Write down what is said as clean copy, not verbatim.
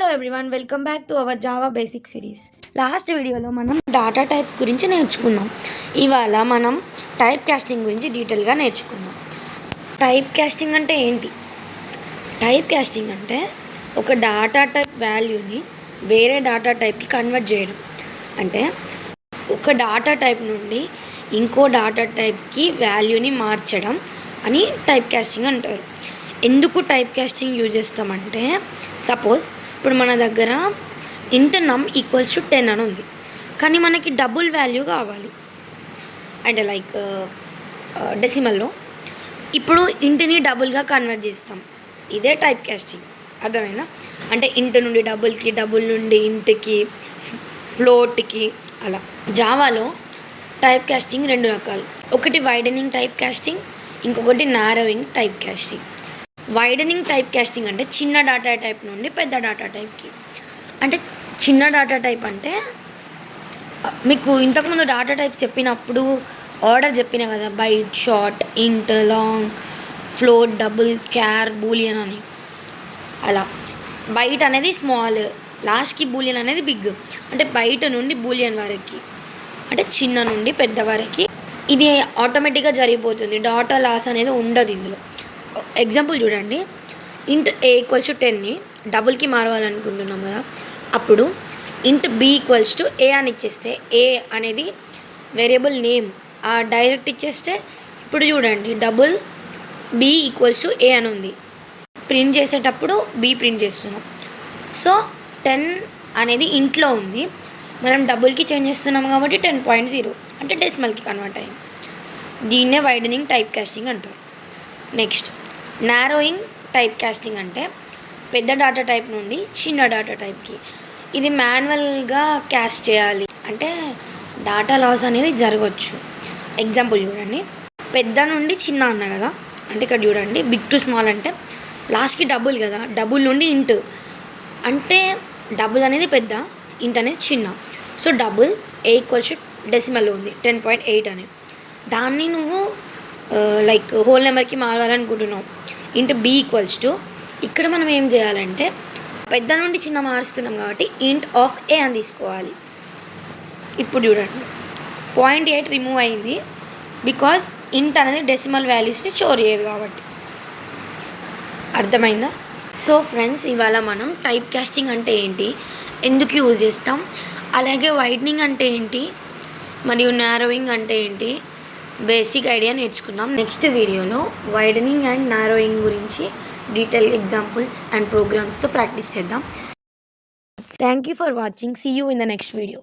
Hello everyone, welcome back to our Java basic series. Last వీడియోలో మనం data types గురించి నేర్చుకున్నాం. ఇవాళ మనం టైప్ కాస్టింగ్ గురించి డీటెయిల్గా నేర్చుకుందాం. టైప్ కాస్టింగ్ అంటే ఏంటి? టైప్ కాస్టింగ్ అంటే ఒక డాటా టైప్ వాల్యూని వేరే డాటా టైప్కి కన్వర్ట్ చేయడం. అంటే ఒక డాటా టైప్ నుండి ఇంకో డాటా టైప్కి వాల్యూని మార్చడం అని టైప్ కాస్టింగ్ అంటారు. ఎందుకు టైప్ కాస్టింగ్ యూజ్ చేస్తామంటే, సపోజ్ ఇప్పుడు మన దగ్గర ఇంట్ నమ్ ఈక్వల్స్ టు 10 అని ఉంది, కానీ మనకి డబుల్ వాల్యూ కావాలి అంటే లైక్ డెసిమల్లో. ఇప్పుడు ఇంటిని డబుల్గా కన్వర్ట్ చేస్తాం. ఇదే టైప్ కాస్టింగ్. అర్థమైందా? అంటే ఇంట్ నుండి డబుల్కి, డబుల్ నుండి ఇంట్కి, ఫ్లోట్కి అలా. జావాలో టైప్ కాస్టింగ్ రెండు రకాలు. ఒకటి వైడనింగ్ టైప్ కాస్టింగ్, ఇంకొకటి narrowing type casting. Widening type casting అంటే చిన్న డాటా టైప్ నుండి పెద్ద డాటా టైప్కి. అంటే చిన్న డాటా టైప్ అంటే మీకు ఇంతకుముందు డాటా టైప్స్ చెప్పినప్పుడు ఆర్డర్ చెప్పిన కదా, బైట్, షార్ట్, ఇంట్, లాంగ్, ఫ్లోట్, డబుల్, క్యార్, బూలియన్ అని. అలా బైట్ అనేది స్మాల్, లాస్ట్కి బూలియన్ అనేది బిగ్. అంటే బైట్ నుండి బూలియన్ వరకు, అంటే చిన్న నుండి పెద్ద వరకు ఇది ఆటోమేటిక్గా జరిగిపోతుంది. డాటా లాస్ అనేది ఉండదు ఇందులో. ఎగ్జాంపుల్ చూడండి, ఇంట్ ఏ ఈక్వల్స్ టు 10ని డబుల్కి మారవాలనుకుంటున్నాం కదా, అప్పుడు ఇంట్ బి ఈక్వల్స్ టు ఏ అని ఇచ్చేస్తే, ఏ అనేది వేరియబుల్ నేమ్ డైరెక్ట్ ఇచ్చేస్తే, ఇప్పుడు చూడండి డబుల్ బి ఈక్వల్స్ టు ఏ అని ఉంది. ప్రింట్ చేసేటప్పుడు బి ప్రింట్ చేస్తున్నాం. సో 10 అనేది ఇంట్లో ఉంది, మనం డబుల్కి చేంజ్ చేస్తున్నాం కాబట్టి 10.0 అంటే డెసిమల్కి కన్వర్ట్ అయింది. దీన్నే వైడనింగ్ టైప్ కాస్టింగ్ అంటారు. నెక్స్ట్ నారోయింగ్ టైప్ కాస్టింగ్ అంటే పెద్ద డాటా టైప్ నుండి చిన్న డాటా టైప్కి. ఇది మాన్యువల్గా క్యాస్ట్ చేయాలి, అంటే డాటా లాస్ అనేది జరగవచ్చు. ఎగ్జాంపుల్ చూడండి, పెద్ద నుండి చిన్న అన్న కదా, అంటే ఇక్కడ చూడండి బిగ్ టు స్మాల్ అంటే లాస్ట్కి డబుల్ కదా, డబుల్ నుండి ఇంట్ అంటే డబుల్ అనేది పెద్ద, ఇంట్ అనేది చిన్న. సో డబుల్ ఏ ఈక్వల్స్ డెసిమల్లో ఉంది 10.8 అని. దాన్ని నువ్వు లైక్ హోల్ నెంబర్కి మారాలనుకుంటున్నావు, ఇంట్ బి ఈక్వల్స్ టు, ఇక్కడ మనం ఏం చేయాలంటే పెద్ద నుండి చిన్న మారుస్తున్నాం కాబట్టి ఇంట్ ఆఫ్ ఏ అని తీసుకోవాలి. ఇప్పుడు చూడండి 0.8 రిమూవ్ అయింది, బికాజ్ ఇంట్ అనేది డెసిమల్ వాల్యూస్ని స్టోర్ చేయదు కాబట్టి. అర్థమైందా? సో ఫ్రెండ్స్, ఇవాళ మనం టైప్ కాస్టింగ్ అంటే ఏంటి, ఎందుకు యూజ్ చేస్తాం, అలాగే వైడనింగ్ అంటే ఏంటి, మరియు నారోయింగ్ అంటే ఏంటి, బేసిక్ ఐడియా నేర్చుకున్నాం. నెక్స్ట్ వీడియోలో వైడనింగ్ అండ్ నారోయింగ్ గురించి డీటెయిల్ ఎగ్జాంపుల్స్ అండ్ ప్రోగ్రామ్స్తో ప్రాక్టీస్ చేద్దాం. Thank you for watching. See you in the next video.